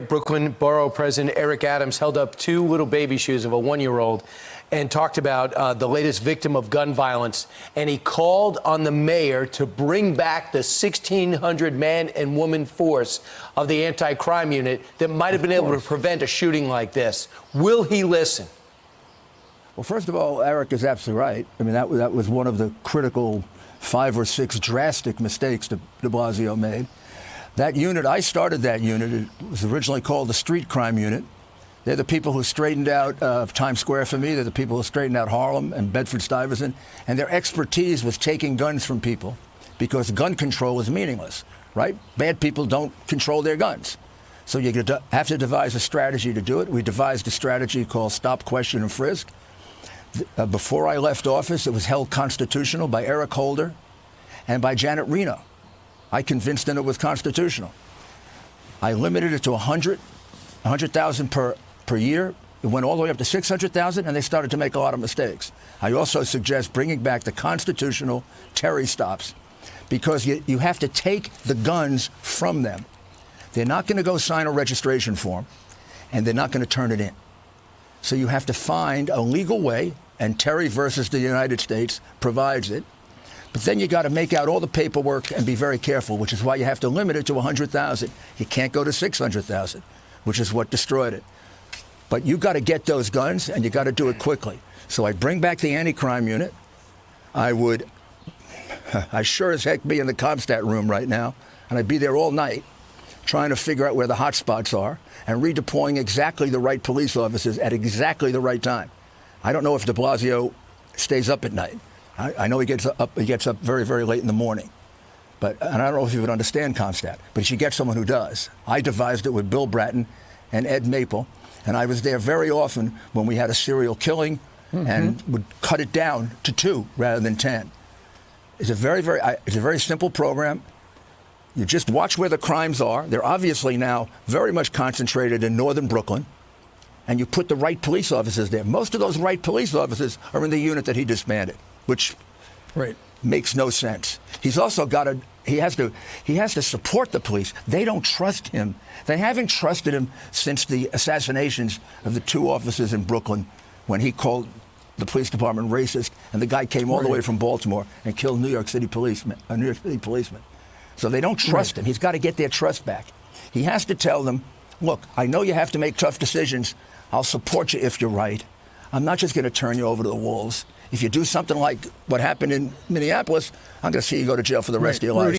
Brooklyn Borough President Eric Adams held up two little baby shoes of a 1-year-old and talked about the latest victim of gun violence. And he called on the mayor to bring back the 1,600 man and woman force of the anti-crime unit that might have been able to prevent a shooting like this. Will he listen? Well, first of all, Eric is absolutely right. I mean, that was one of the critical 5 or 6 drastic mistakes de Blasio made. That unit, I started that unit. It was originally called the Street Crime Unit. They're the people who straightened out Times Square for me. They're the people who straightened out Harlem and Bedford-Stuyvesant. And their expertise was taking guns from people because gun control is meaningless, right? Bad people don't control their guns. So you have to devise a strategy to do it. We devised a strategy called Stop, Question, and Frisk. Before I left office, it was held constitutional by Eric Holder and by Janet Reno. I convinced them it was constitutional. I limited it to 100,000 per year. It went all the way up to 600,000, and they started to make a lot of mistakes. I also suggest bringing back the constitutional Terry stops because you have to take the guns from them. They're not going to go sign a registration form, and they're not going to turn it in. So you have to find a legal way, and Terry versus the United States provides it. But then you got to make out all the paperwork and be very careful, which is why you have to limit it to 100,000. You can't go to 600,000, which is what destroyed it. But you got to get those guns, and you got to do it quickly. So I bring back the anti-crime unit. I sure as heck be in the Comstat room right now, and I'd be there all night trying to figure out where the hot spots are and redeploying exactly the right police officers at exactly the right time. I don't know if de Blasio stays up at night. I know he gets up very, very late in the morning. And I don't know if you would understand Comstat, but he should get someone who does. I devised it with Bill Bratton and Ed Maple, and I was there very often when we had a serial killing and would cut it down to 2 rather than 10. It's a very simple program. You just watch where the crimes are. They're obviously now very much concentrated in northern Brooklyn, and you put the right police officers there. Most of those right police officers are in the unit that he disbanded, which makes no sense. He's also he has to support the police. They don't trust him. They haven't trusted him since the assassinations of the 2 officers in Brooklyn when he called the police department racist, and the guy came all the way from Baltimore and killed a New York City policeman. So they don't trust him. He's got to get their trust back. He has to tell them, look, I know you have to make tough decisions. I'll support you if you're right. I'm not just going to turn you over to the wolves. If you do something like what happened in Minneapolis, I'm going to see you go to jail for the rest of your life.